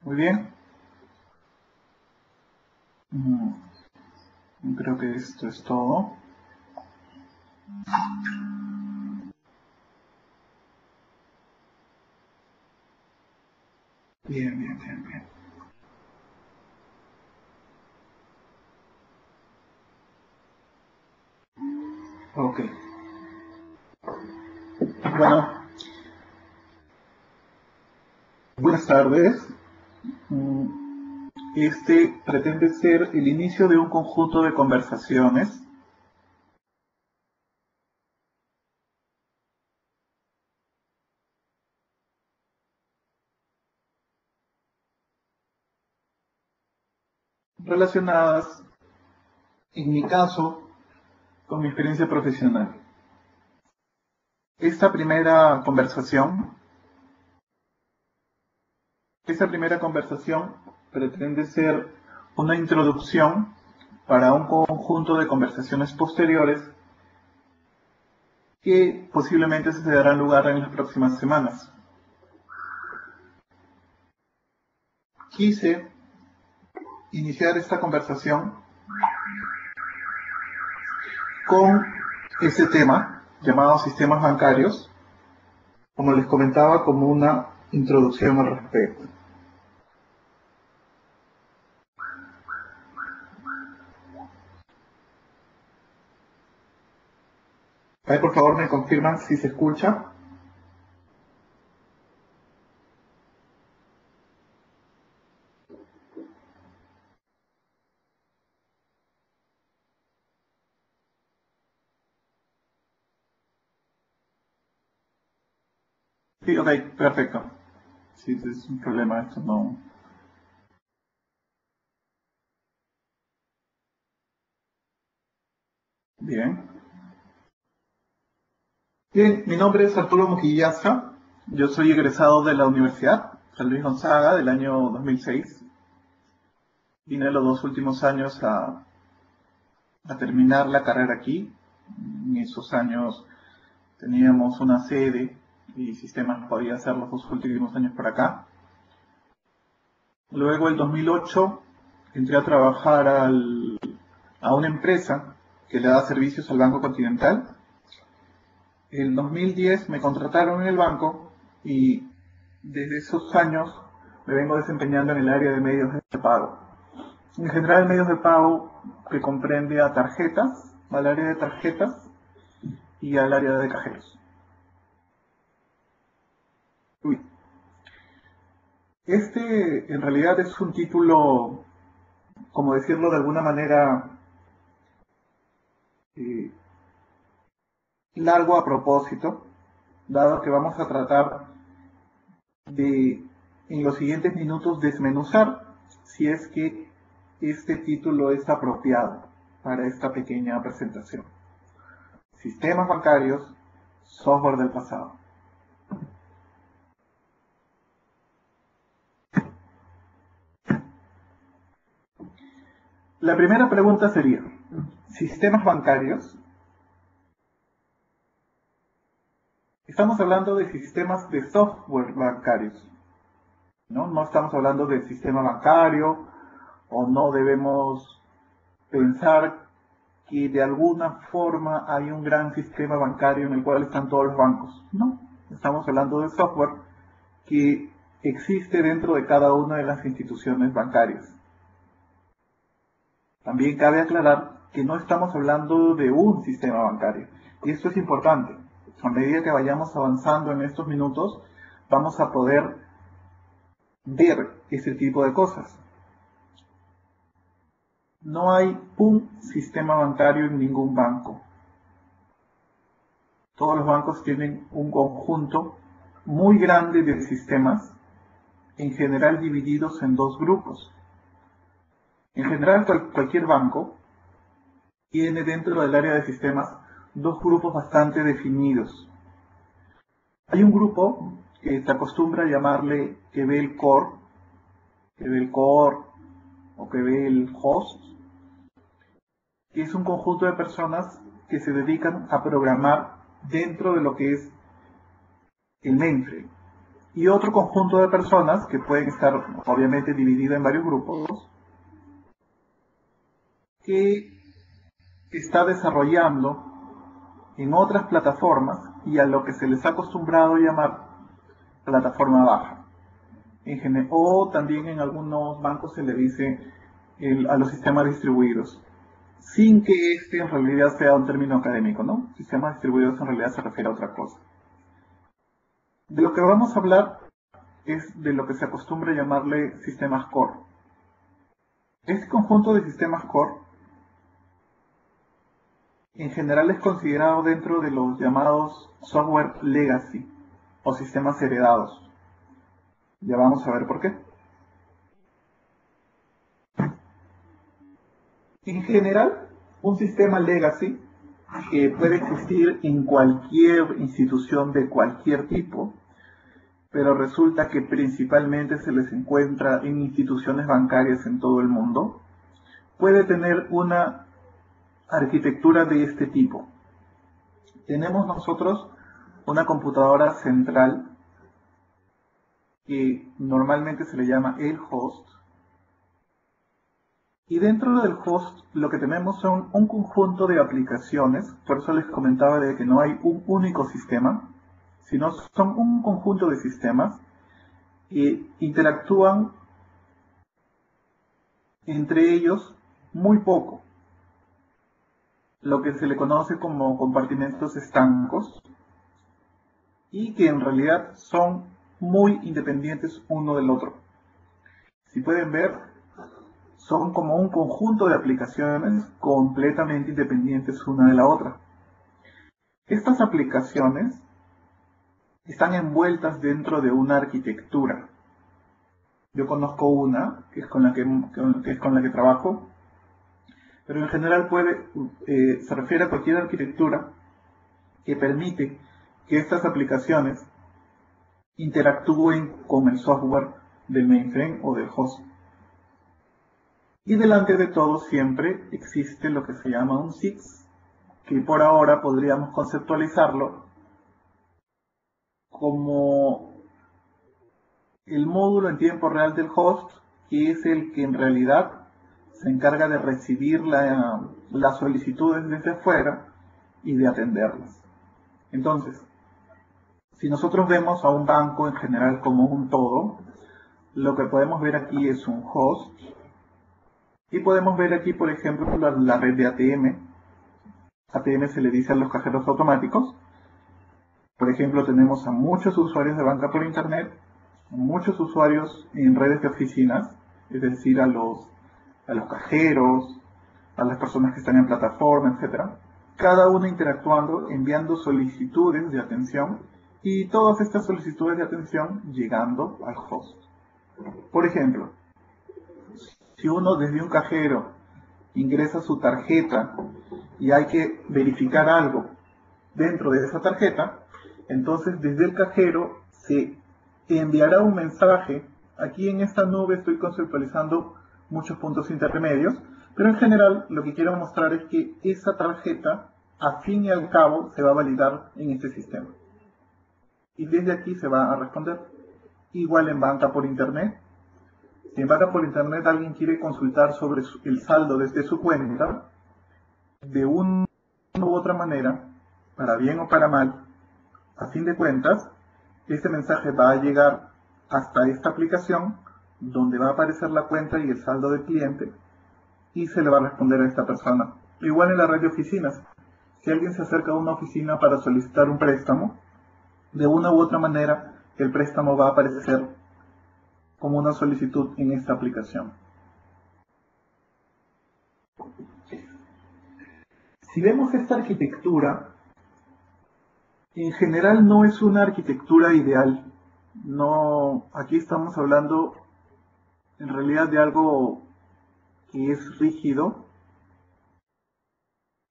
Muy bien. Creo que esto es todo. Bien, bien, bien, bien. Ok. Bueno, buenas tardes. Este pretende ser el inicio de un conjunto de conversaciones relacionadas, en mi caso, con mi experiencia profesional. Esta primera conversación, pretende ser una introducción para un conjunto de conversaciones posteriores que posiblemente se darán lugar en las próximas semanas. Quise iniciar esta conversación con ese tema llamado sistemas bancarios, como les comentaba, como una introducción al respecto. A ver, por favor, me confirman si se escucha. Sí, ok, perfecto. Sí, es un problema, esto no. Bien. Bien, mi nombre es Arturo Mujillaza. Yo soy egresado de la Universidad San Luis Gonzaga del año 2006. Vine los 2 últimos años a terminar la carrera aquí. En esos años teníamos una sede y sistemas podía hacer los 2 últimos años por acá. Luego, el 2008, entré a trabajar a una empresa que le da servicios al Banco Continental. En 2010 me contrataron en el banco y desde esos años me vengo desempeñando en el área de medios de pago. En general, medios de pago que comprende a tarjetas, al área de tarjetas y al área de cajeros. Uy. Este en realidad es un título, como decirlo de alguna manera, eh, largo a propósito, dado que vamos a tratar de, en los siguientes minutos, desmenuzar si es que este título es apropiado para esta pequeña presentación. Sistemas bancarios, software del pasado. La primera pregunta sería, ¿sistemas bancarios? Estamos hablando de sistemas de software bancarios, ¿no? No estamos hablando del sistema bancario, o no debemos pensar que de alguna forma hay un gran sistema bancario en el cual están todos los bancos. No, estamos hablando de software que existe dentro de cada una de las instituciones bancarias. También cabe aclarar que no estamos hablando de un sistema bancario. Y esto es importante. A medida que vayamos avanzando en estos minutos, vamos a poder ver ese tipo de cosas. No hay un sistema bancario en ningún banco. Todos los bancos tienen un conjunto muy grande de sistemas, en general divididos en dos grupos. En general, cualquier banco tiene dentro del área de sistemas dos grupos bastante definidos. Hay un grupo que se acostumbra a llamarle que ve el core o que ve el host, que es un conjunto de personas que se dedican a programar dentro de lo que es el mainframe. y otro conjunto de personas que pueden estar obviamente dividido en varios grupos, que está desarrollando en otras plataformas y a lo que se les ha acostumbrado llamar plataforma baja. O también en algunos bancos se le dice a los sistemas distribuidos, sin que este en realidad sea un término académico, ¿no? Sistemas distribuidos en realidad se refiere a otra cosa. De lo que vamos a hablar es de lo que se acostumbra llamarle sistemas core. Este conjunto de sistemas core en general es considerado dentro de los llamados software legacy o sistemas heredados. Ya vamos a ver por qué. En general, un sistema legacy que puede existir en cualquier institución de cualquier tipo, pero resulta que principalmente se les encuentra en instituciones bancarias en todo el mundo, puede tener una arquitectura de este tipo. Tenemos nosotros una computadora central que normalmente se le llama el host, y dentro del host lo que tenemos son un conjunto de aplicaciones, por eso les comentaba de que no hay un único sistema, sino son un conjunto de sistemas que interactúan entre ellos muy poco, lo que se le conoce como compartimentos estancos, y que en realidad son muy independientes uno del otro. Si pueden ver, son como un conjunto de aplicaciones completamente independientes una de la otra. Estas aplicaciones están envueltas dentro de una arquitectura. Yo conozco una, que es con la que trabajo, pero en general se refiere a cualquier arquitectura que permite que estas aplicaciones interactúen con el software del mainframe o del host. Y delante de todo siempre existe lo que se llama un SIX, que por ahora podríamos conceptualizarlo como el módulo en tiempo real del host, que es el que en realidad se encarga de recibir las solicitudes desde afuera y de atenderlas. Entonces, si nosotros vemos a un banco en general como un todo, lo que podemos ver aquí es un host, y podemos ver aquí, por ejemplo, la red de ATM. ATM se le dice a los cajeros automáticos. Por ejemplo, tenemos a muchos usuarios de banca por internet, muchos usuarios en redes de oficinas, es decir, a los cajeros, a las personas que están en plataforma, etc. Cada uno interactuando, enviando solicitudes de atención y todas estas solicitudes de atención llegando al host. Por ejemplo, si uno desde un cajero ingresa su tarjeta y hay que verificar algo dentro de esa tarjeta, entonces desde el cajero se enviará un mensaje. Aquí en esta nube estoy conceptualizando muchos puntos intermedios, pero en general lo que quiero mostrar es que esa tarjeta, a fin y al cabo, se va a validar en este sistema. Y desde aquí se va a responder. Igual en banca por internet. Si en banca por internet alguien quiere consultar sobre el saldo desde su cuenta, de una u otra manera, para bien o para mal, a fin de cuentas, este mensaje va a llegar hasta esta aplicación, donde va a aparecer la cuenta y el saldo del cliente, y se le va a responder a esta persona. Igual en la red de oficinas. Si alguien se acerca a una oficina para solicitar un préstamo, de una u otra manera, el préstamo va a aparecer como una solicitud en esta aplicación. Si vemos esta arquitectura, en general no es una arquitectura ideal. No, aquí estamos hablando en realidad de algo que es rígido,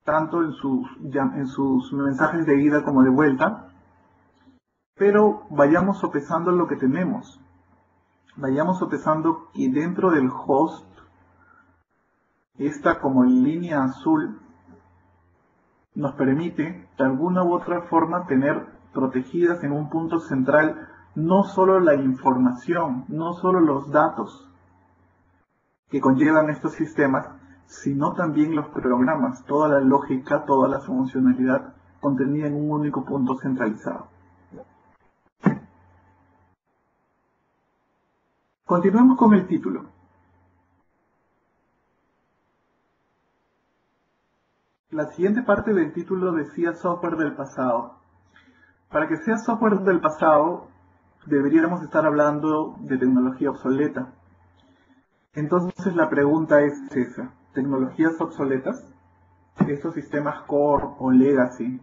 tanto en sus mensajes de ida como de vuelta, pero vayamos sopesando lo que tenemos. Vayamos sopesando que dentro del host, esta como línea azul, nos permite de alguna u otra forma tener protegidas en un punto central no solo la información, no solo los datos que conllevan estos sistemas, sino también los programas, toda la lógica, toda la funcionalidad contenida en un único punto centralizado. Continuemos con el título. La siguiente parte del título decía software del pasado. Para que sea software del pasado, deberíamos estar hablando de tecnología obsoleta. Entonces la pregunta es esa: ¿tecnologías obsoletas? ¿Estos sistemas core o legacy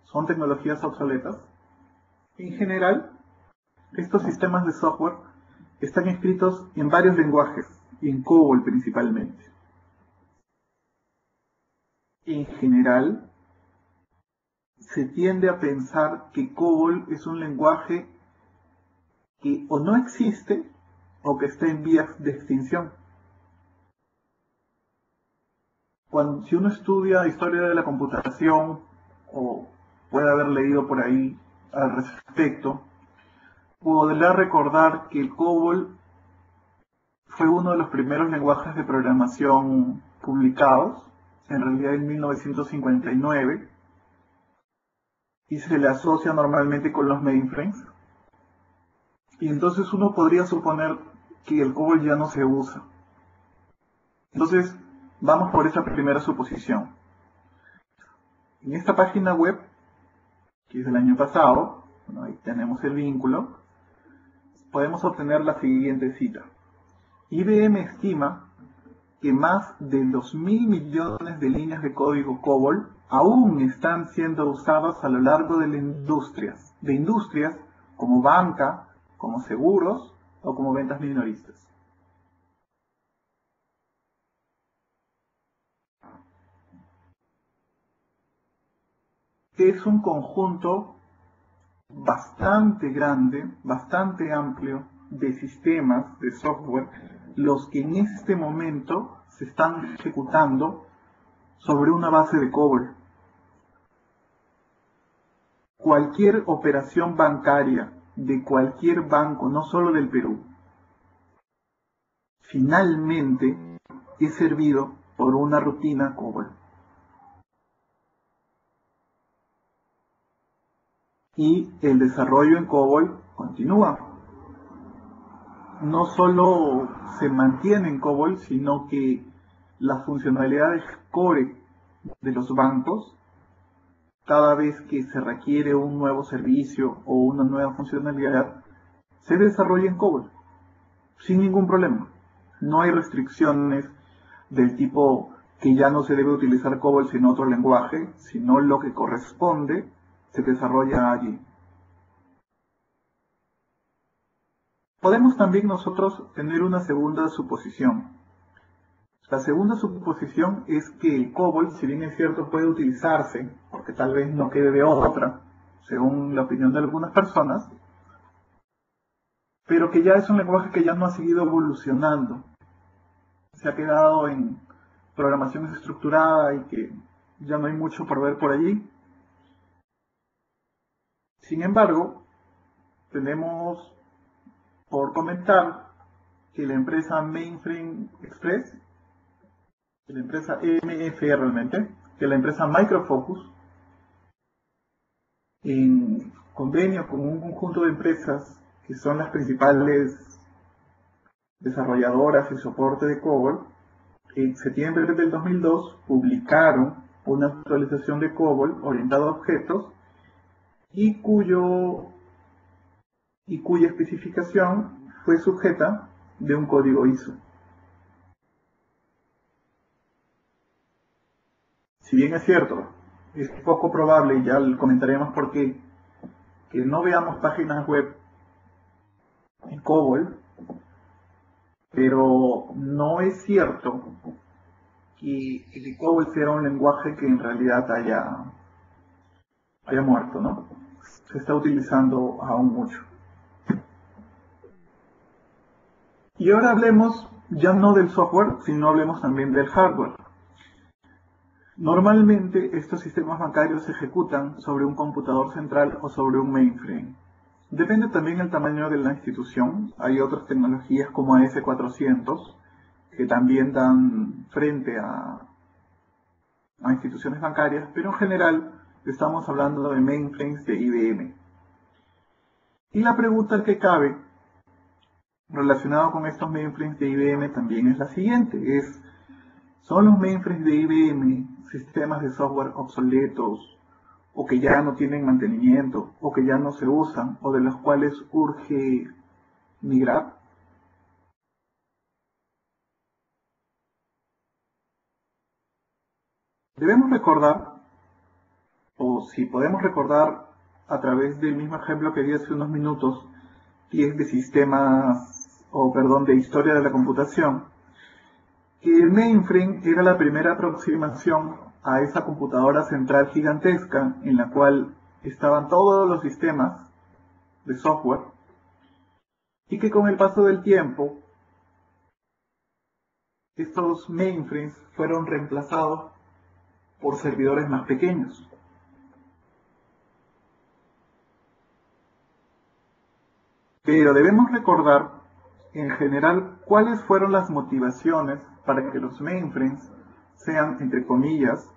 son tecnologías obsoletas? En general, estos sistemas de software están escritos en varios lenguajes, en COBOL principalmente. En general, se tiende a pensar que COBOL es un lenguaje que o no existe o que está en vías de extinción. Si uno estudia historia de la computación o puede haber leído por ahí al respecto, podrá recordar que el COBOL fue uno de los primeros lenguajes de programación publicados, en realidad en 1959, y se le asocia normalmente con los mainframes. Y entonces uno podría suponer que el COBOL ya no se usa. Entonces, vamos por esa primera suposición. En esta página web, que es del año pasado, bueno, ahí tenemos el vínculo, podemos obtener la siguiente cita. IBM estima que más de 2.000 millones de líneas de código COBOL aún están siendo usadas a lo largo de industrias como banca, como seguros o como ventas minoristas. Es un conjunto bastante grande, bastante amplio de sistemas de software, los que en este momento se están ejecutando sobre una base de COBOL. Cualquier operación bancaria de cualquier banco, no solo del Perú, finalmente es servido por una rutina COBOL. Y el desarrollo en COBOL continúa. No solo se mantiene en COBOL, sino que las funcionalidades core de los bancos, cada vez que se requiere un nuevo servicio o una nueva funcionalidad, se desarrolla en COBOL, sin ningún problema. No hay restricciones del tipo que ya no se debe utilizar COBOL sino otro lenguaje, sino lo que corresponde se desarrolla allí. Podemos también nosotros tener una segunda suposición. La segunda suposición es que el COBOL, si bien es cierto, puede utilizarse, porque tal vez no quede de otra, según la opinión de algunas personas, pero que ya es un lenguaje que ya no ha seguido evolucionando. Se ha quedado en programación estructurada y que ya no hay mucho por ver por allí. Sin embargo, tenemos por comentar que la empresa Mainframe Express, que la empresa MFE realmente, que la empresa Micro Focus, en convenio con un conjunto de empresas que son las principales desarrolladoras y soporte de COBOL, en septiembre del 2002 publicaron una actualización de COBOL orientada a objetos y cuya especificación fue sujeta de un código ISO. Si bien es cierto, es poco probable, y ya lo comentaremos por qué, que no veamos páginas web en COBOL, pero no es cierto que el COBOL sea un lenguaje que en realidad haya muerto, ¿no? Se está utilizando aún mucho. Y ahora hablemos ya no del software, sino hablemos también del hardware. Normalmente estos sistemas bancarios se ejecutan sobre un computador central o sobre un mainframe. Depende también el tamaño de la institución. Hay otras tecnologías como AS400 que también dan frente a instituciones bancarias, pero en general estamos hablando de mainframes de IBM. Y la pregunta que cabe relacionado con estos mainframes de IBM también es la siguiente, ¿son los mainframes de IBM sistemas de software obsoletos o que ya no tienen mantenimiento o que ya no se usan o de los cuales urge migrar? Debemos recordar, o si podemos recordar a través del mismo ejemplo que di hace unos minutos, que es de sistemas, o perdón, de historia de la computación, que el mainframe era la primera aproximación a esa computadora central gigantesca en la cual estaban todos los sistemas de software y que con el paso del tiempo estos mainframes fueron reemplazados por servidores más pequeños. Pero debemos recordar en general cuáles fueron las motivaciones para que los mainframes sean, entre comillas,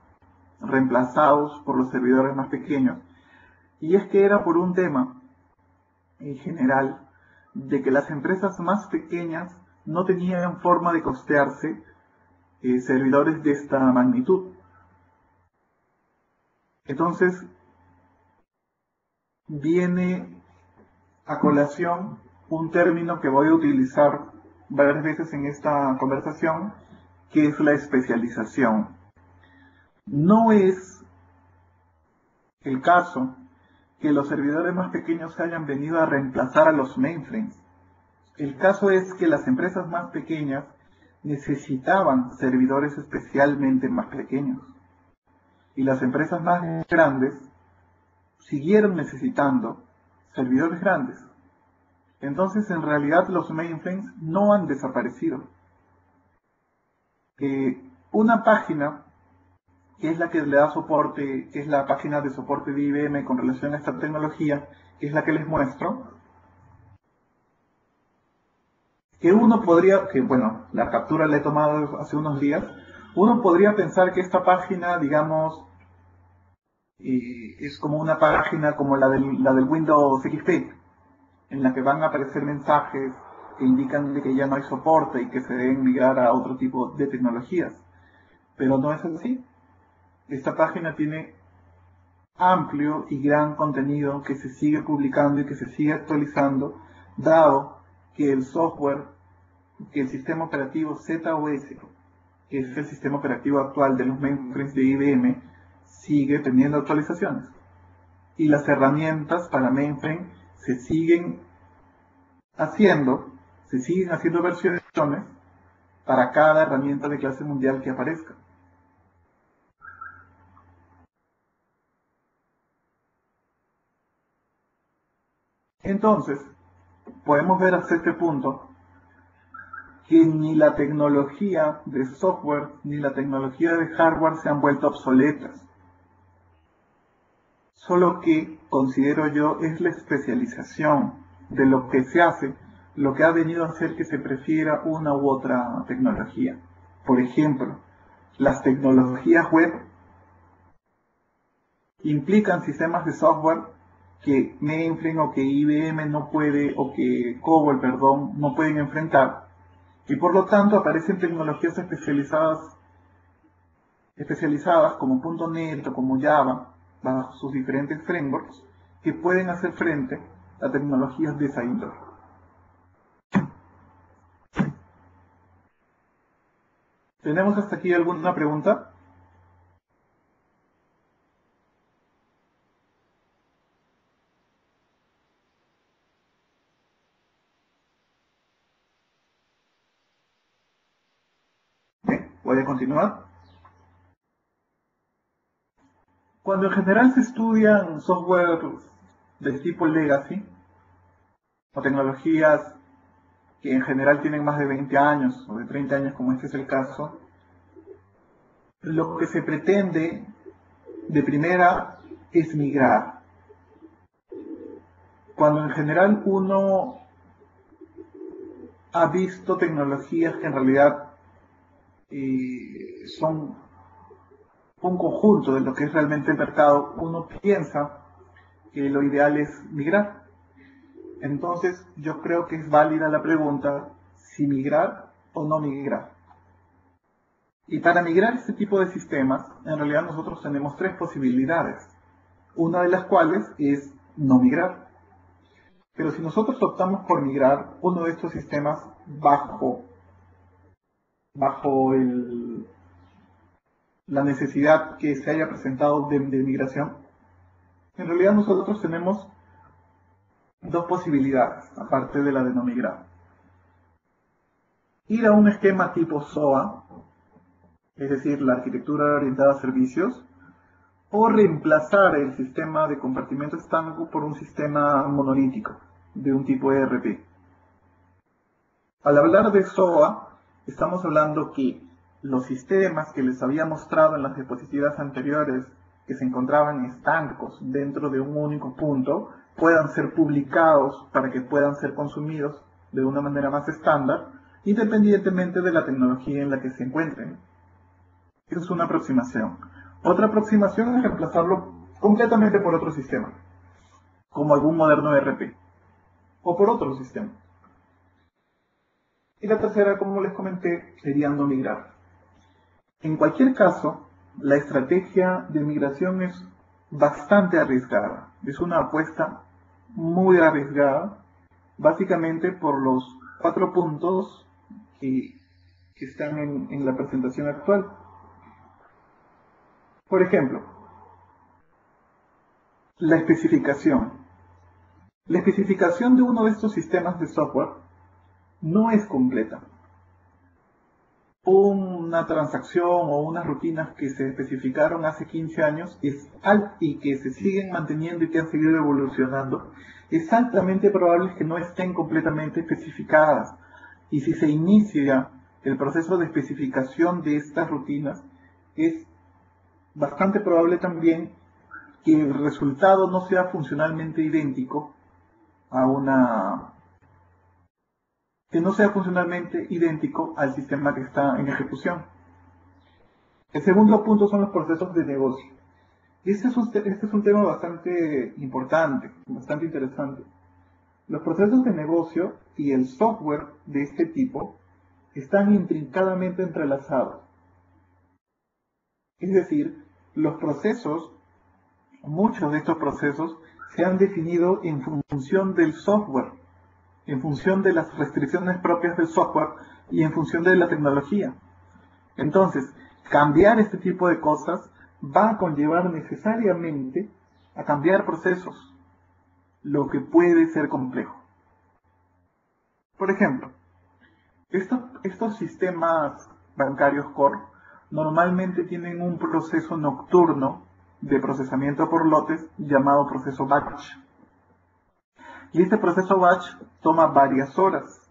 reemplazados por los servidores más pequeños. Y es que era por un tema, en general, de que las empresas más pequeñas no tenían forma de costearse servidores de esta magnitud. Entonces, viene a colación un término que voy a utilizar varias veces en esta conversación, que es la especialización. No es el caso que los servidores más pequeños hayan venido a reemplazar a los mainframes. El caso es que las empresas más pequeñas necesitaban servidores especialmente más pequeños. Y las empresas más grandes siguieron necesitando servidores grandes. Entonces, en realidad, los mainframes no han desaparecido. Una página, que es la que le da soporte, que es la página de soporte de IBM con relación a esta tecnología, que es la que les muestro, que uno podría, que bueno, la captura la he tomado hace unos días, uno podría pensar que esta página, digamos, es como una página como la del Windows XP, en la que van a aparecer mensajes que indican de que ya no hay soporte y que se deben migrar a otro tipo de tecnologías. Pero no es así. Esta página tiene amplio y gran contenido que se sigue publicando y que se sigue actualizando, dado que el software, que el sistema operativo ZOS, que es el sistema operativo actual de los mainframes de IBM, sigue teniendo actualizaciones. Y las herramientas para mainframe se siguen haciendo versiones para cada herramienta de clase mundial que aparezca. Entonces, podemos ver hasta este punto que ni la tecnología de software ni la tecnología de hardware se han vuelto obsoletas. Solo que, considero yo, es la especialización de lo que se hace, lo que ha venido a hacer que se prefiera una u otra tecnología. Por ejemplo, las tecnologías web implican sistemas de software que mainframe o que IBM no puede, o que COBOL, perdón, no pueden enfrentar. Y por lo tanto aparecen tecnologías especializadas como .NET o como Java, bajo sus diferentes frameworks, que pueden hacer frente a tecnologías de esa índole. ¿Tenemos hasta aquí alguna pregunta? Bien, voy a continuar. Cuando en general se estudian software de tipo legacy, o tecnologías que en general tienen más de 20 años o de 30 años, como este es el caso, lo que se pretende de primera es migrar. cuando en general uno ha visto tecnologías que en realidad son un conjunto de lo que es realmente el mercado, uno piensa que lo ideal es migrar. Entonces, yo creo que es válida la pregunta si migrar o no migrar. Y para migrar este tipo de sistemas, en realidad nosotros tenemos tres posibilidades, una de las cuales es no migrar. Pero si nosotros optamos por migrar uno de estos sistemas bajo la necesidad que se haya presentado de migración, en realidad nosotros tenemos dos posibilidades, aparte de la de no migrar. Ir a un esquema tipo SOA, es decir, la arquitectura orientada a servicios, o reemplazar el sistema de compartimento estanco por un sistema monolítico, de un tipo ERP. Al hablar de SOA, estamos hablando que los sistemas que les había mostrado en las diapositivas anteriores, que se encontraban estancos dentro de un único punto, puedan ser publicados para que puedan ser consumidos de una manera más estándar, independientemente de la tecnología en la que se encuentren. Esa es una aproximación. Otra aproximación es reemplazarlo completamente por otro sistema, como algún moderno ERP, o por otro sistema. Y la tercera, como les comenté, sería no migrar. En cualquier caso, la estrategia de migración es bastante arriesgada. Es una apuesta muy arriesgada, básicamente por los 4 puntos que están en la presentación actual. Por ejemplo, la especificación. La especificación de uno de estos sistemas de software no es completa. Una transacción o unas rutinas que se especificaron hace 15 años y que se siguen manteniendo y que han seguido evolucionando, es altamente probable que no estén completamente especificadas. Y si se inicia el proceso de especificación de estas rutinas, es bastante probable también que el resultado no sea funcionalmente idéntico al sistema que está en ejecución. El segundo punto son los procesos de negocio. Este es un tema bastante importante, bastante interesante. Los procesos de negocio y el software de este tipo están intrincadamente entrelazados. Es decir, muchos de estos procesos se han definido en función del software, en función de las restricciones propias del software y en función de la tecnología. Entonces, cambiar este tipo de cosas va a conllevar necesariamente a cambiar procesos, lo que puede ser complejo. Por ejemplo, estos sistemas bancarios core normalmente tienen un proceso nocturno de procesamiento por lotes llamado proceso batch. Y este proceso batch toma varias horas.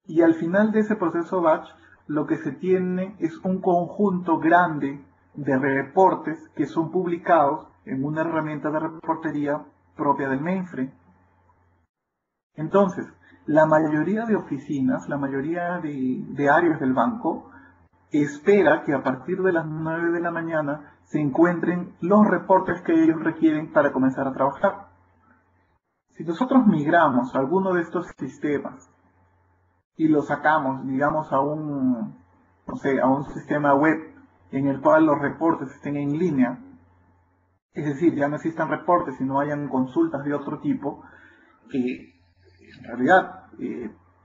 Y al final de ese proceso batch, lo que se tiene es un conjunto grande de reportes que son publicados en una herramienta de reportería propia del mainframe. Entonces, la mayoría de oficinas, la mayoría de áreas del banco, espera que a partir de las 9 de la mañana se encuentren los reportes que ellos requieren para comenzar a trabajar. Si nosotros migramos a alguno de estos sistemas y lo sacamos, digamos, a un sistema web en el cual los reportes estén en línea, es decir, ya no existan reportes, sino hayan consultas de otro tipo, que en realidad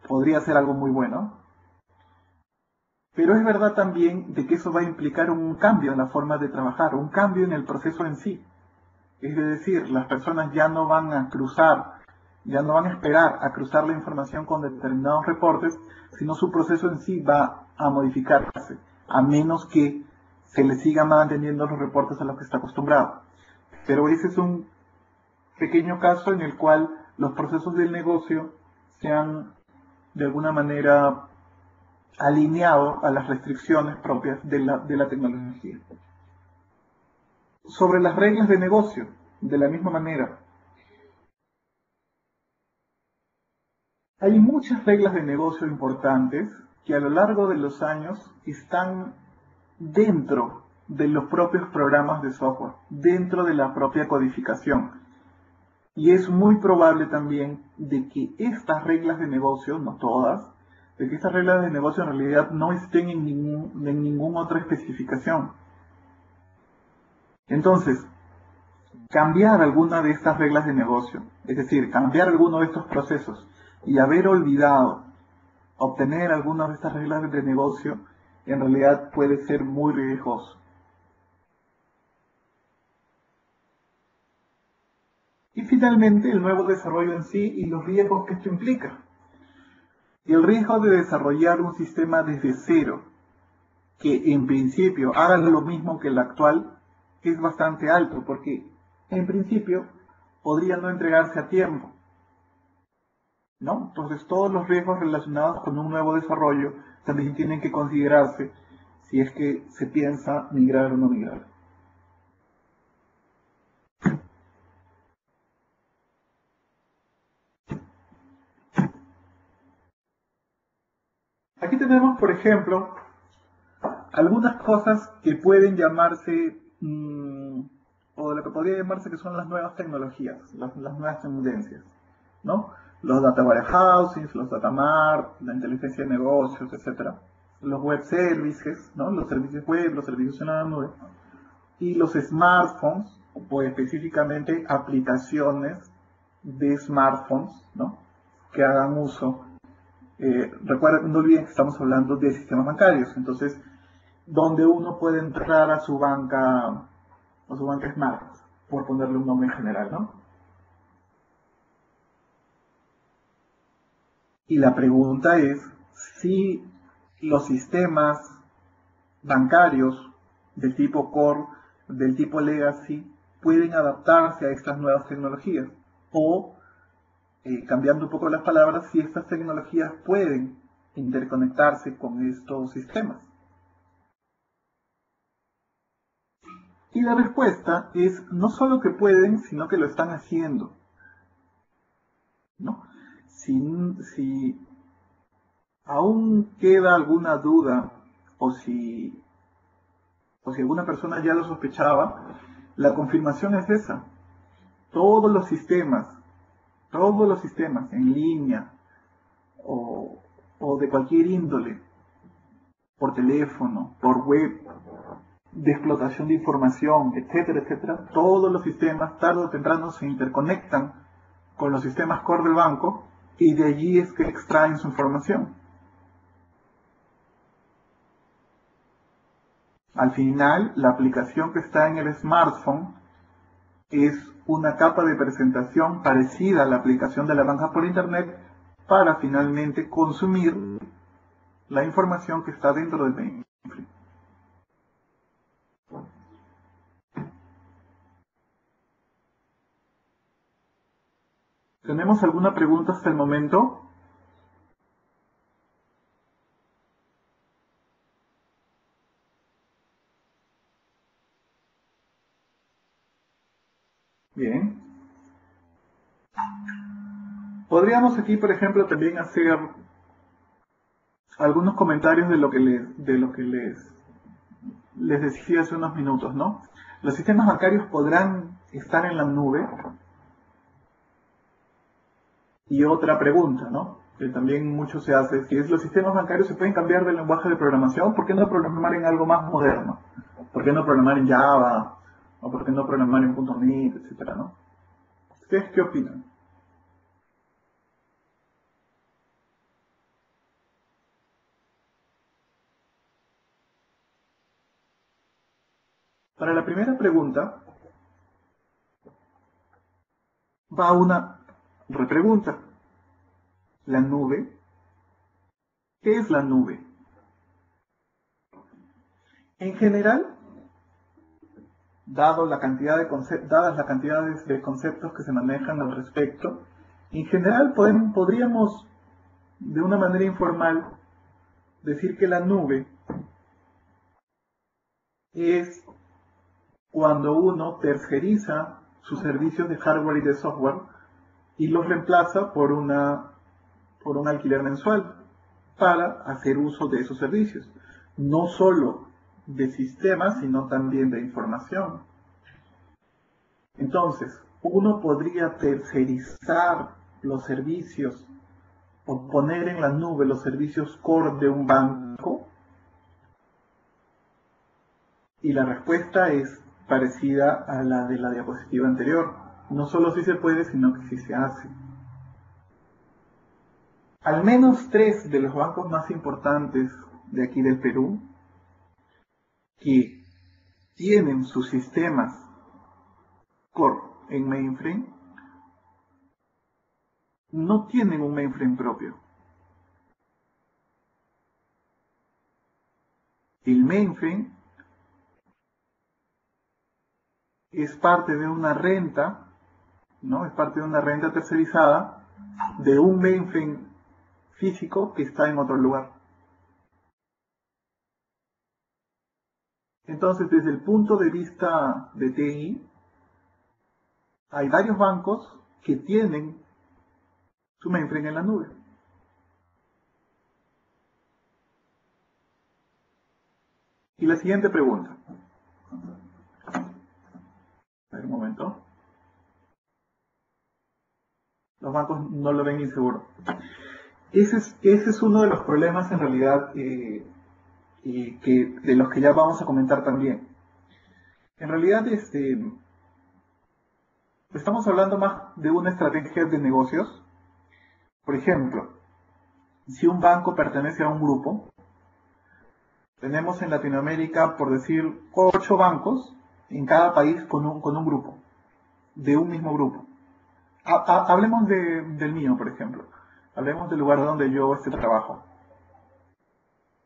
podría ser algo muy bueno. Pero es verdad también de que eso va a implicar un cambio en la forma de trabajar, un cambio en el proceso en sí. Es decir, las personas ya no van a esperar a cruzar la información con determinados reportes, sino su proceso en sí va a modificarse, a menos que se le sigan manteniendo los reportes a los que está acostumbrado. Pero ese es un pequeño caso en el cual los procesos del negocio se han, de alguna manera, alineado a las restricciones propias de la tecnología. Sobre las reglas de negocio, de la misma manera, Hay muchas reglas de negocio importantes que a lo largo de los años están dentro de los propios programas de software, dentro de la propia codificación. Y es muy probable también de que estas reglas de negocio, no todas, de que estas reglas de negocio en realidad no estén en ninguna otra especificación. Entonces, cambiar alguna de estas reglas de negocio, es decir, cambiar alguno de estos procesos y haber olvidado obtener algunas de estas reglas de negocio, en realidad puede ser muy riesgoso. Y finalmente, el nuevo desarrollo en sí y los riesgos que esto implica. Y el riesgo de desarrollar un sistema desde cero, que en principio haga lo mismo que el actual, es bastante alto, porque en principio podría no entregarse a tiempo, ¿no? Entonces todos los riesgos relacionados con un nuevo desarrollo también tienen que considerarse si es que se piensa migrar o no migrar. Aquí tenemos, por ejemplo, algunas cosas que pueden llamarse, o de lo que podría llamarse que son las nuevas tecnologías, las nuevas tendencias, ¿no? Los data warehousing, los data mart, la inteligencia de negocios, etcétera. Los web services, ¿no? Los servicios web, los servicios en la nube. Y los smartphones, o específicamente aplicaciones de smartphones, ¿no? Que hagan uso. Recuerden, no olviden que estamos hablando de sistemas bancarios, entonces donde uno puede entrar a su banca Smart, por ponerle un nombre en general, ¿no? Y la pregunta es si los sistemas bancarios del tipo Core, del tipo Legacy, pueden adaptarse a estas nuevas tecnologías. O, cambiando un poco las palabras, si estas tecnologías pueden interconectarse con estos sistemas. Y la respuesta es no solo que pueden, sino que lo están haciendo, ¿no? Si aún queda alguna duda o si alguna persona ya lo sospechaba, la confirmación es esa. Todos los sistemas en línea o, o de cualquier índole, por teléfono, por web, de explotación de información, etcétera, etcétera, todos los sistemas tarde o temprano se interconectan con los sistemas core del banco y de allí es que extraen su información. Al final, la aplicación que está en el smartphone es una capa de presentación parecida a la aplicación de la banca por internet para finalmente consumir la información que está dentro del mainframe. ¿Tenemos alguna pregunta hasta el momento? Bien. Podríamos aquí, por ejemplo, también hacer algunos comentarios de lo que les decía hace unos minutos, ¿no? Los sistemas bancarios podrán estar en la nube. Y otra pregunta, ¿no? Que también mucho se hace, si es los sistemas bancarios se pueden cambiar de lenguaje de programación, ¿por qué no programar en algo más moderno? ¿Por qué no programar en Java? ¿O por qué no programar en .NET, etcétera, ¿no? ¿Ustedes qué opinan? Para la primera pregunta, va una repregunta. ¿La nube? ¿Qué es la nube? En general, dadas las cantidades de conceptos que se manejan al respecto, en general podríamos, de una manera informal, decir que la nube es cuando uno terceriza sus servicios de hardware y de software y los reemplaza por por un alquiler mensual para hacer uso de esos servicios, no solo de sistemas, sino también de información. Entonces, uno podría tercerizar los servicios o poner en la nube los servicios core de un banco, y la respuesta es parecida a la de la diapositiva anterior. No solo si se puede, sino que sí se hace. Al menos 3 de los bancos más importantes de aquí del Perú, que tienen sus sistemas core en mainframe, no tienen un mainframe propio. El mainframe es parte de una renta, ¿no? Es parte de una renta tercerizada de un mainframe físico que está en otro lugar. Entonces, desde el punto de vista de TI, hay varios bancos que tienen su mainframe en la nube. Y la siguiente pregunta. A ver, un momento. Los bancos no lo ven inseguro. Ese es uno de los problemas en realidad de los que ya vamos a comentar también. En realidad, estamos hablando más de una estrategia de negocios. Por ejemplo, si un banco pertenece a un grupo, tenemos en Latinoamérica, por decir, 8 bancos en cada país con un grupo, de un mismo grupo. Hablemos del mío, por ejemplo. Hablemos del lugar donde yo trabajo.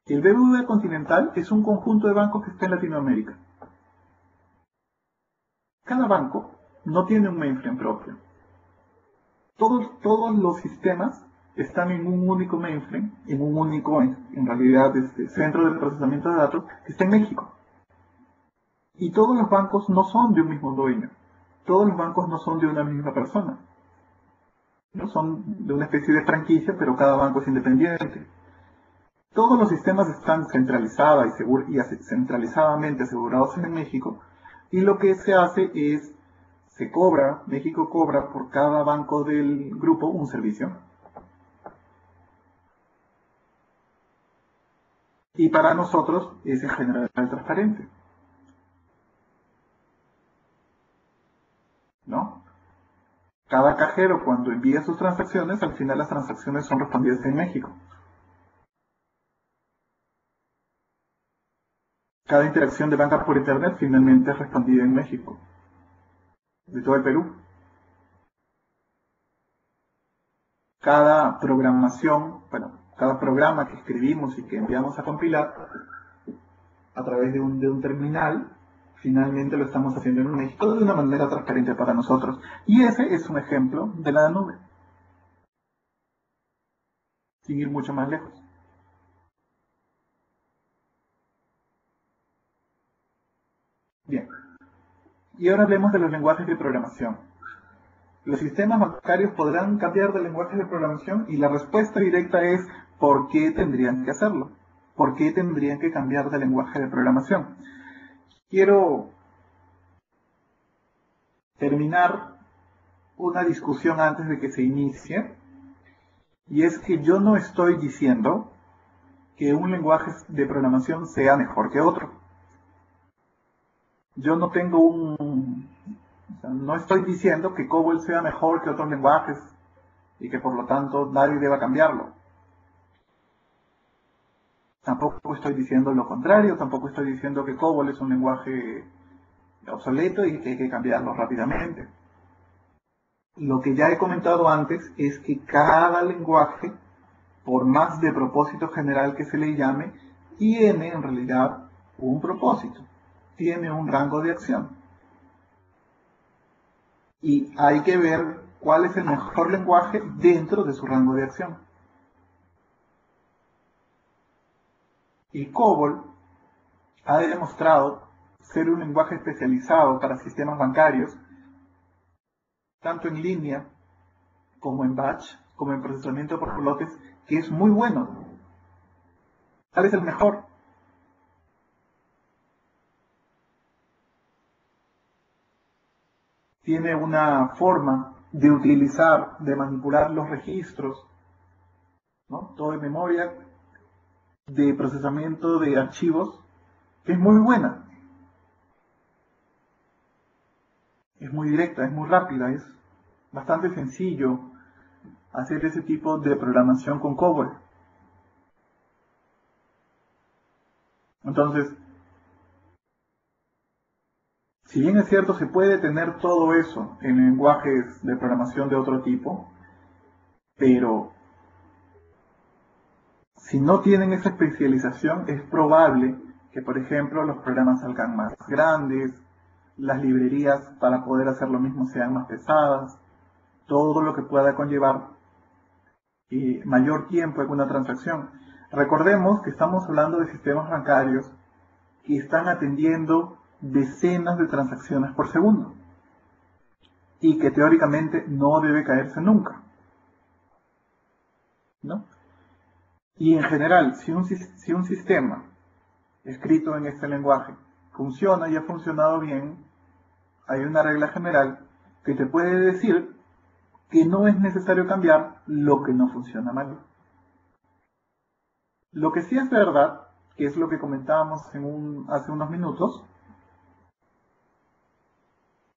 El BBVA Continental es un conjunto de bancos que está en Latinoamérica. Cada banco no tiene un mainframe propio. Todos los sistemas están en un único mainframe, en un único, en realidad, centro de procesamiento de datos que está en México. Y todos los bancos no son de un mismo dueño. Todos los bancos no son de una misma persona. No son de una especie de franquicia, pero cada banco es independiente. Todos los sistemas están centralizadamente asegurados en México, y lo que se hace es, México cobra por cada banco del grupo un servicio. Y para nosotros es en general transparente, ¿no? Cada cajero, cuando envía sus transacciones, al final las transacciones son respondidas en México. Cada interacción de banca por Internet finalmente es respondida en México, de todo el Perú. Cada cada programa que escribimos y que enviamos a compilar a través de un terminal, finalmente lo estamos haciendo en México de una manera transparente para nosotros. Y ese es un ejemplo de la nube, sin ir mucho más lejos. Bien, y ahora hablemos de los lenguajes de programación. ¿Los sistemas bancarios podrán cambiar de lenguaje de programación? Y la respuesta directa es, ¿por qué tendrían que hacerlo? ¿Por qué tendrían que cambiar de lenguaje de programación? Quiero terminar una discusión antes de que se inicie, y es que yo no estoy diciendo que un lenguaje de programación sea mejor que otro. Yo no tengo no estoy diciendo que COBOL sea mejor que otros lenguajes y que por lo tanto nadie deba cambiarlo. Tampoco estoy diciendo lo contrario, tampoco estoy diciendo que COBOL es un lenguaje obsoleto y que hay que cambiarlo rápidamente. Lo que ya he comentado antes es que cada lenguaje, por más de propósito general que se le llame, tiene en realidad un propósito, tiene un rango de acción. Y hay que ver cuál es el mejor lenguaje dentro de su rango de acción. Y COBOL ha demostrado ser un lenguaje especializado para sistemas bancarios, tanto en línea como en batch, como en procesamiento por lotes, que es muy bueno. Tal vez el mejor. Tiene una forma de utilizar, de manipular los registros, ¿no? Todo de memoria, de procesamiento de archivos, que es muy buena. Es muy directa, es muy rápida, es bastante sencillo hacer ese tipo de programación con COBOL. Entonces, si bien es cierto, se puede tener todo eso en lenguajes de programación de otro tipo, pero si no tienen esa especialización, es probable que, por ejemplo, los programas salgan más grandes, las librerías para poder hacer lo mismo sean más pesadas, todo lo que pueda conllevar mayor tiempo en una transacción. Recordemos que estamos hablando de sistemas bancarios que están atendiendo decenas de transacciones por segundo y que teóricamente no debe caerse nunca, ¿no? Y en general, si un sistema escrito en este lenguaje funciona y ha funcionado bien, hay una regla general que te puede decir que no es necesario cambiar lo que no funciona mal. Lo que sí es verdad, que es lo que comentábamos hace unos minutos,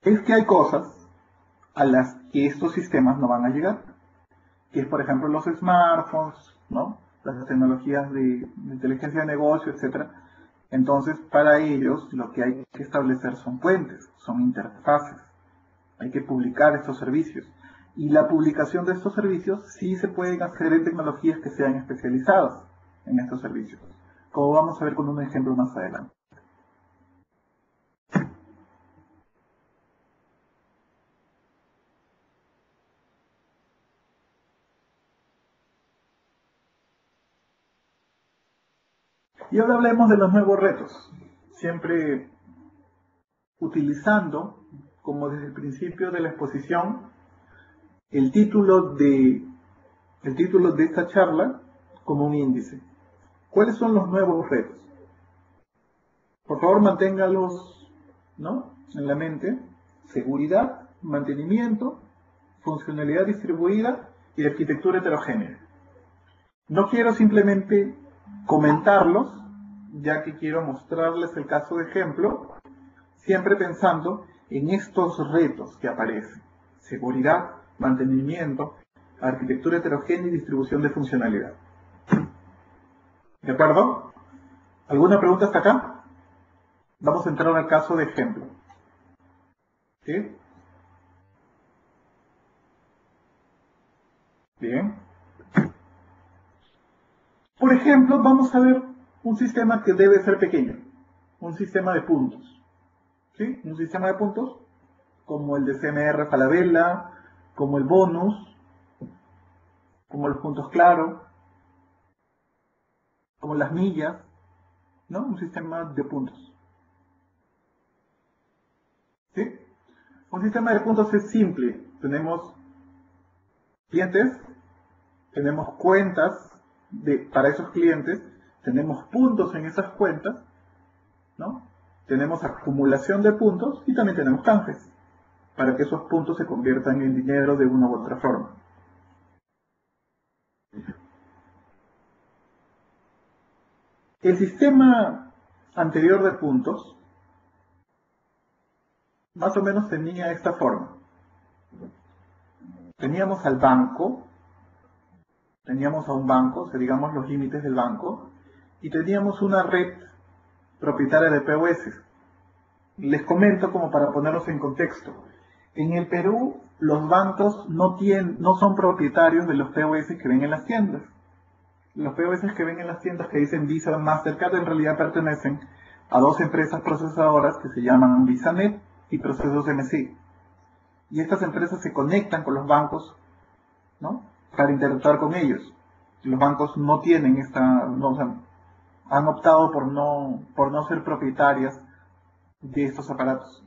es que hay cosas a las que estos sistemas no van a llegar, que es por ejemplo los smartphones, ¿no? Las tecnologías de inteligencia de negocio, etc. Entonces, para ellos lo que hay que establecer son puentes, son interfaces. Hay que publicar estos servicios. Y la publicación de estos servicios sí se pueden hacer en tecnologías que sean especializadas en estos servicios, como vamos a ver con un ejemplo más adelante. Y ahora hablemos de los nuevos retos, siempre utilizando, como desde el principio de la exposición, el título de esta charla como un índice. ¿Cuáles son los nuevos retos? Por favor, manténgalos, ¿no?, en la mente. Seguridad, mantenimiento, funcionalidad distribuida y arquitectura heterogénea. No quiero simplemente comentarlos, ya que quiero mostrarles el caso de ejemplo, siempre pensando en estos retos que aparecen. Seguridad, mantenimiento, arquitectura heterogénea y distribución de funcionalidad. ¿De acuerdo? ¿Alguna pregunta hasta acá? Vamos a entrar al caso de ejemplo. ¿Sí? Bien. Por ejemplo, vamos a ver un sistema que debe ser pequeño. Un sistema de puntos. ¿Sí? Un sistema de puntos como el de CMR Falabella, como el bonus, como los puntos claro, como las millas, ¿no? Un sistema de puntos. ¿Sí? Un sistema de puntos es simple. Tenemos clientes, tenemos cuentas para esos clientes, tenemos puntos en esas cuentas, ¿no? Tenemos acumulación de puntos y también tenemos canjes para que esos puntos se conviertan en dinero de una u otra forma. El sistema anterior de puntos más o menos tenía esta forma. Teníamos al banco, teníamos a un banco, o sea, digamos los límites del banco, y teníamos una red propietaria de POS. Les comento como para ponerlos en contexto. En el Perú, los bancos no son propietarios de los POS que ven en las tiendas. Los POS que ven en las tiendas que dicen Visa, Mastercard, en realidad pertenecen a dos empresas procesadoras que se llaman VisaNet y Procesos MC. Y estas empresas se conectan con los bancos, ¿no?, para interactuar con ellos. Los bancos no tienen o sea, han optado por no ser propietarias de estos aparatos.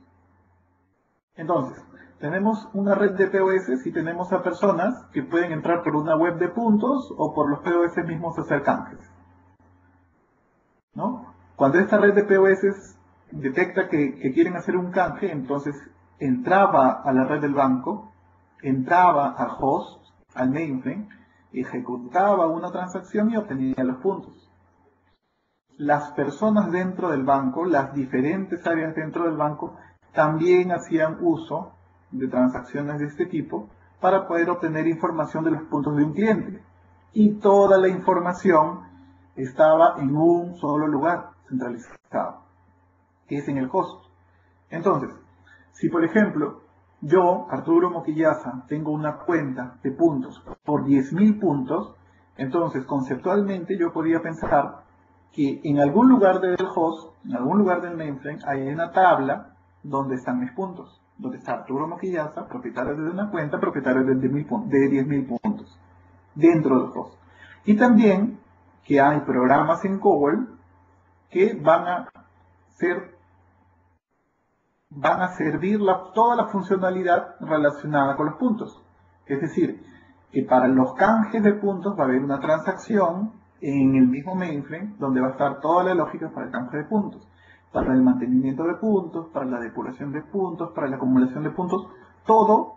Entonces, tenemos una red de POS y tenemos a personas que pueden entrar por una web de puntos o por los POS mismos a hacer canjes, ¿no? Cuando esta red de POS detecta que quieren hacer un canje, entonces entraba a la red del banco, entraba al host, al mainframe, ejecutaba una transacción y obtenía los puntos. Las personas dentro del banco, las diferentes áreas dentro del banco, también hacían uso de transacciones de este tipo para poder obtener información de los puntos de un cliente. Y toda la información estaba en un solo lugar centralizado, que es en el host. Entonces, si por ejemplo yo, Arturo Moquillaza, tengo una cuenta de puntos por 10.000 puntos, entonces conceptualmente yo podía pensar que en algún lugar del host, en algún lugar del mainframe, hay una tabla donde están mis puntos, donde está Arturo Moquillaza, propietario de una cuenta, propietario de 10.000 puntos, dentro del host. Y también que hay programas en COBOL que van a servir toda la funcionalidad relacionada con los puntos. Es decir, que para los canjes de puntos va a haber una transacción en el mismo mainframe donde va a estar toda la lógica para el canje de puntos, para el mantenimiento de puntos, para la depuración de puntos, para la acumulación de puntos. Todo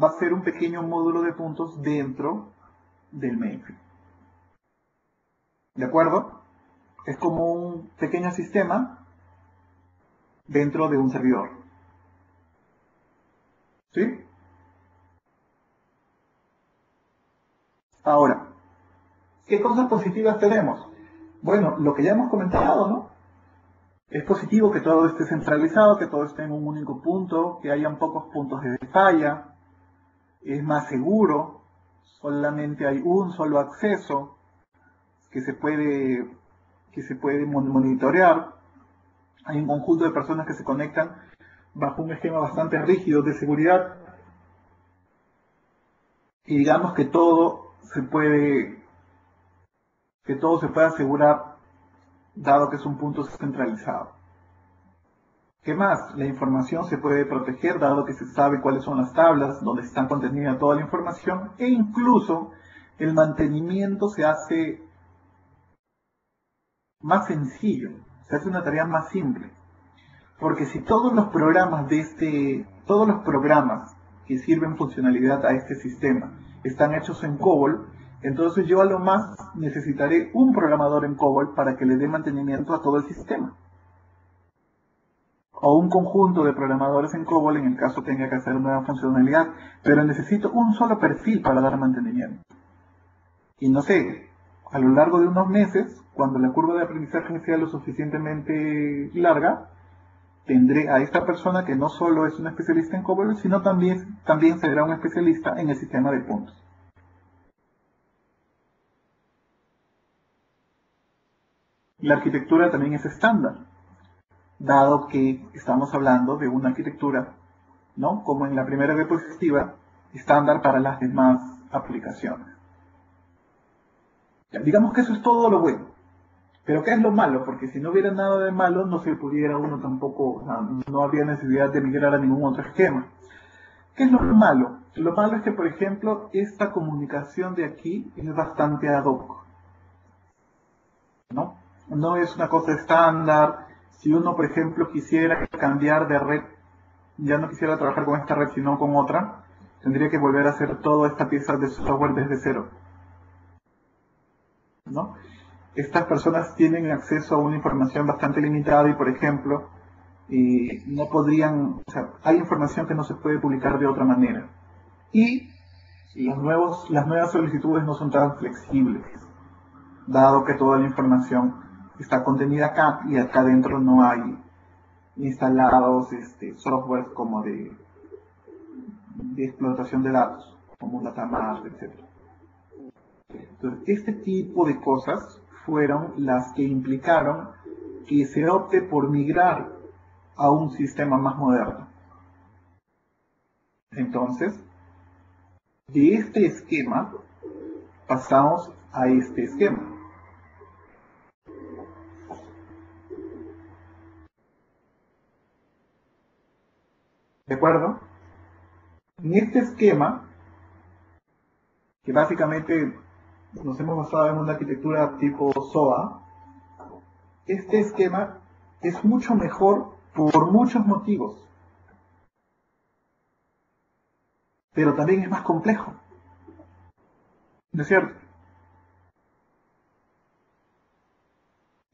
va a ser un pequeño módulo de puntos dentro del mainframe. ¿De acuerdo? Es como un pequeño sistema dentro de un servidor. ¿Sí? Ahora, ¿qué cosas positivas tenemos? Bueno, lo que ya hemos comentado, ¿no? Es positivo que todo esté centralizado, que todo esté en un único punto, que hayan pocos puntos de falla, es más seguro, solamente hay un solo acceso que se puede monitorear, hay un conjunto de personas que se conectan bajo un esquema bastante rígido de seguridad y digamos que todo se puede asegurar dado que es un punto centralizado. ¿Qué más? La información se puede proteger dado que se sabe cuáles son las tablas donde está contenida toda la información e incluso el mantenimiento se hace más sencillo, se hace una tarea más simple. Porque si todos los programas que sirven funcionalidad a este sistema están hechos en COBOL, entonces yo a lo más necesitaré un programador en COBOL para que le dé mantenimiento a todo el sistema. O un conjunto de programadores en COBOL en el caso tenga que hacer nueva funcionalidad, pero necesito un solo perfil para dar mantenimiento. Y no sé, a lo largo de unos meses, cuando la curva de aprendizaje sea lo suficientemente larga, tendré a esta persona que no solo es una especialista en COBOL, sino también será un especialista en el sistema de puntos. La arquitectura también es estándar, dado que estamos hablando de una arquitectura, ¿no? Como en la primera diapositiva, estándar para las demás aplicaciones. Ya, digamos que eso es todo lo bueno. Pero ¿qué es lo malo? Porque si no hubiera nada de malo, no se pudiera uno tampoco, o sea, no habría necesidad de migrar a ningún otro esquema. ¿Qué es lo malo? Lo malo es que, por ejemplo, esta comunicación de aquí es bastante ad hoc, ¿no? No es una cosa estándar. Si uno, por ejemplo, quisiera cambiar de red, ya no quisiera trabajar con esta red, sino con otra, tendría que volver a hacer toda esta pieza de software desde cero, ¿no? Estas personas tienen acceso a una información bastante limitada y, por ejemplo, no podrían, o sea, hay información que no se puede publicar de otra manera. Y las nuevas solicitudes no son tan flexibles, dado que toda la información está contenida acá y acá adentro no hay instalados software como de explotación de datos, como Datamart, etc. Entonces, este tipo de cosas fueron las que implicaron que se opte por migrar a un sistema más moderno. Entonces, de este esquema pasamos a este esquema. ¿De acuerdo? En este esquema, que básicamente nos hemos basado en una arquitectura tipo SOA, este esquema es mucho mejor por muchos motivos, pero también es más complejo, ¿no es cierto?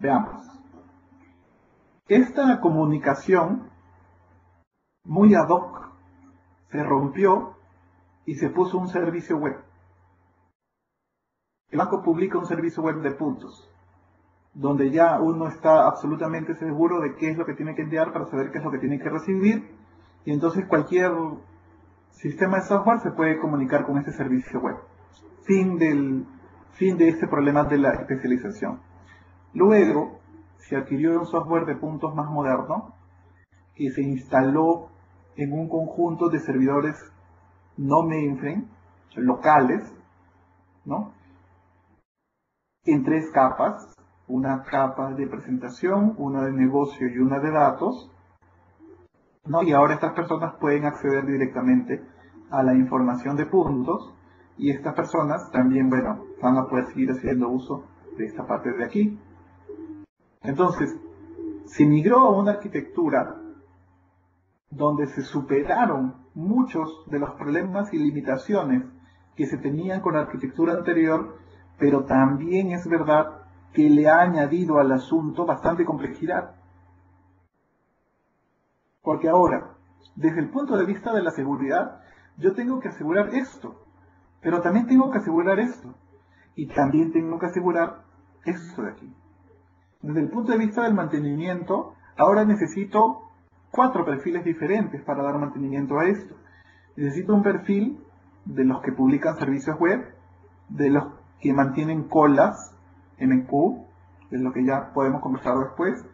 Veamos. Esta comunicación muy ad hoc se rompió y se puso un servicio web. El banco publica un servicio web de puntos, donde ya uno está absolutamente seguro de qué es lo que tiene que enviar para saber qué es lo que tiene que recibir, y entonces cualquier sistema de software se puede comunicar con ese servicio web. Fin de este problema de la especialización. Luego se adquirió un software de puntos más moderno que se instaló en un conjunto de servidores no mainframe, locales, ¿no? En tres capas, una capa de presentación, una de negocio y una de datos, ¿no? Y ahora estas personas pueden acceder directamente a la información de puntos, y estas personas también, bueno, van a poder seguir haciendo uso de esta parte de aquí. Entonces, se migró a una arquitectura donde se superaron muchos de los problemas y limitaciones que se tenían con la arquitectura anterior, pero también es verdad que le ha añadido al asunto bastante complejidad. Porque ahora, desde el punto de vista de la seguridad, yo tengo que asegurar esto, pero también tengo que asegurar esto, y también tengo que asegurar esto de aquí. Desde el punto de vista del mantenimiento, ahora necesito 4 perfiles diferentes para dar mantenimiento a esto. Necesito un perfil de los que publican servicios web, de los que mantienen colas MQ, de lo que ya podemos conversar después.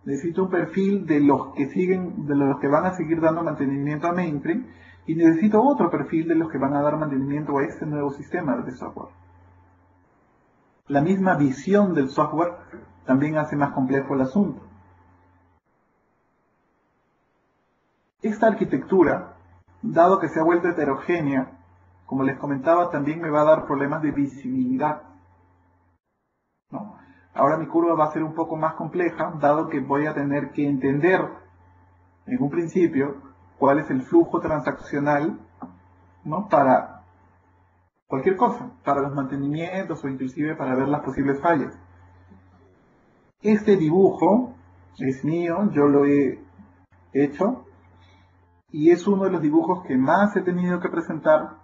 Necesito un perfil de los que siguen, de los que van a seguir dando mantenimiento a mainframe, y necesito otro perfil de los que van a dar mantenimiento a este nuevo sistema de software. La misma visión del software también hace más complejo el asunto. Esta arquitectura, dado que se ha vuelto heterogénea, como les comentaba, también me va a dar problemas de visibilidad, ¿no? Ahora mi curva va a ser un poco más compleja, dado que voy a tener que entender en un principio cuál es el flujo transaccional, ¿no? Para cualquier cosa, para los mantenimientos o inclusive para ver las posibles fallas. Este dibujo es mío, yo lo he hecho, y es uno de los dibujos que más he tenido que presentar,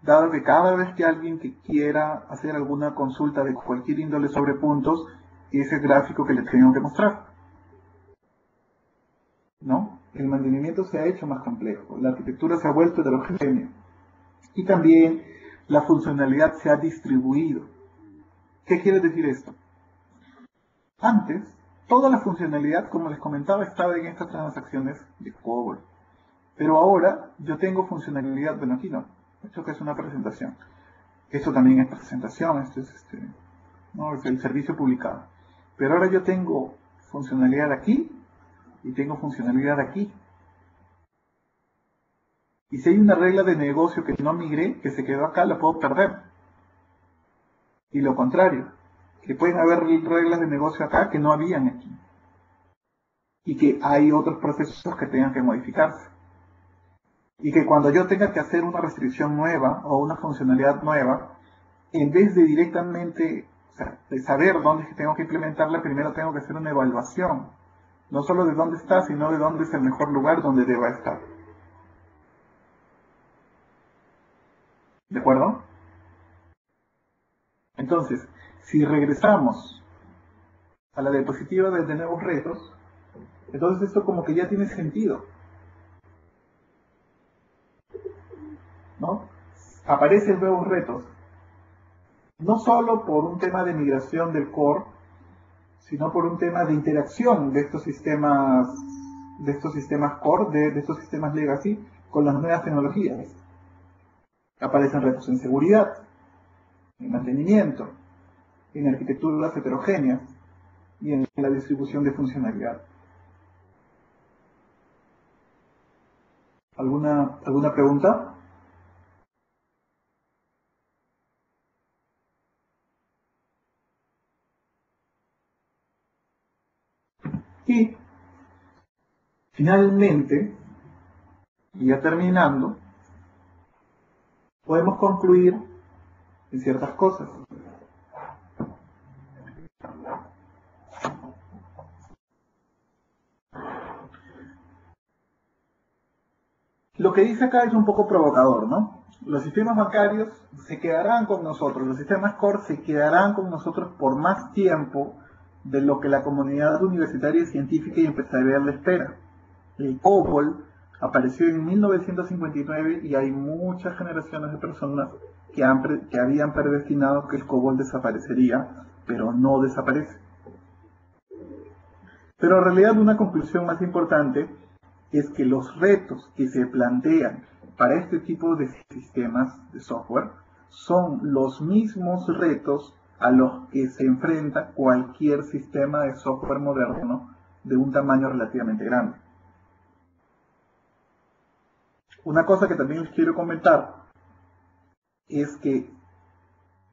dado que cada vez que alguien que quiera hacer alguna consulta de cualquier índole sobre puntos, es el gráfico que les tengo que mostrar, ¿no? El mantenimiento se ha hecho más complejo, la arquitectura se ha vuelto heterogénea, y también la funcionalidad se ha distribuido. ¿Qué quiere decir esto? Antes, toda la funcionalidad, como les comentaba, estaba en estas transacciones de COBOL. Pero ahora yo tengo funcionalidad, bueno, aquí no, esto que es una presentación. Esto también es presentación, esto es, no, es el servicio publicado. Pero ahora yo tengo funcionalidad aquí y tengo funcionalidad aquí. Y si hay una regla de negocio que no migré, que se quedó acá, la puedo perder. Y lo contrario, que pueden haber reglas de negocio acá que no habían aquí. Y que hay otros procesos que tengan que modificarse. Y que cuando yo tenga que hacer una restricción nueva o una funcionalidad nueva, en vez de directamente, o sea, de saber dónde es que tengo que implementarla, primero tengo que hacer una evaluación. No solo de dónde está, sino de dónde es el mejor lugar donde deba estar. ¿De acuerdo? Entonces, si regresamos a la diapositiva de nuevos retos, entonces esto como que ya tiene sentido, ¿no? Aparecen nuevos retos, no solo por un tema de migración del core, sino por un tema de interacción de estos sistemas core, de estos sistemas legacy, con las nuevas tecnologías. Aparecen retos en seguridad, en mantenimiento, en arquitecturas heterogéneas y en la distribución de funcionalidad. ¿Alguna pregunta? Y finalmente, y ya terminando, podemos concluir en ciertas cosas. Lo que dice acá es un poco provocador, ¿no? Los sistemas bancarios se quedarán con nosotros, los sistemas core se quedarán con nosotros por más tiempo de lo que la comunidad universitaria, científica y empresarial le espera. El COBOL apareció en 1959 y hay muchas generaciones de personas que habían predestinado que el COBOL desaparecería, pero no desaparece. Pero en realidad una conclusión más importante es que los retos que se plantean para este tipo de sistemas de software son los mismos retos a los que se enfrenta cualquier sistema de software moderno de un tamaño relativamente grande. Una cosa que también les quiero comentar es que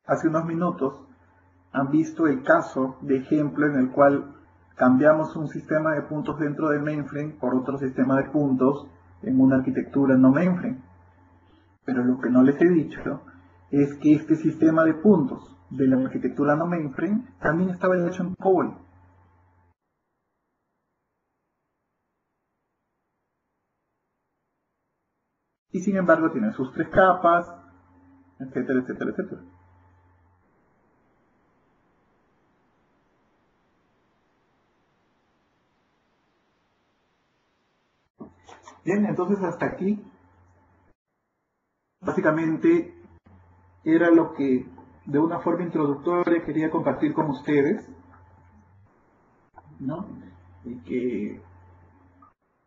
hace unos minutos han visto el caso de ejemplo en el cual cambiamos un sistema de puntos dentro del mainframe por otro sistema de puntos en una arquitectura no mainframe. Pero lo que no les he dicho es que este sistema de puntos de la arquitectura no mainframe también estaba hecho en COBOL. Y sin embargo tiene sus 3 capas, etcétera, etcétera, etcétera. Bien, entonces hasta aquí básicamente era lo que de una forma introductoria quería compartir con ustedes, ¿no? Y que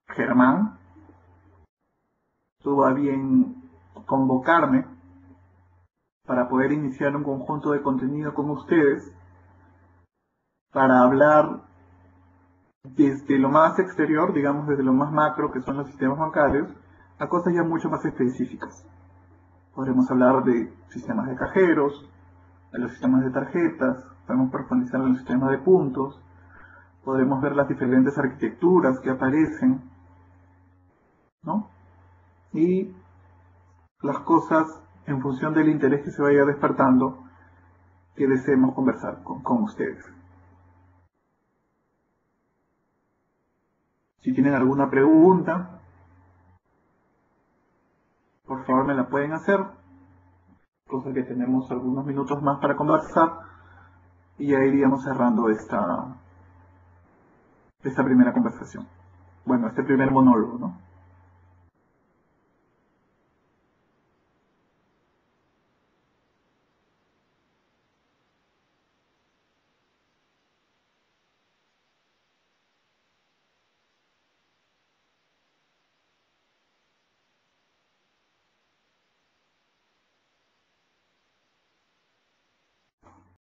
Germán tuvo a bien convocarme para poder iniciar un conjunto de contenido con ustedes para hablar desde lo más exterior, digamos desde lo más macro, que son los sistemas bancarios, a cosas ya mucho más específicas. Podremos hablar de sistemas de cajeros, de los sistemas de tarjetas, podemos profundizar en los sistemas de puntos, podremos ver las diferentes arquitecturas que aparecen, ¿no? Y las cosas en función del interés que se vaya despertando que deseemos conversar con ustedes. Si tienen alguna pregunta, por favor me la pueden hacer, cosa que tenemos algunos minutos más para conversar y ya iríamos cerrando esta primera conversación. Bueno, este primer monólogo, ¿no?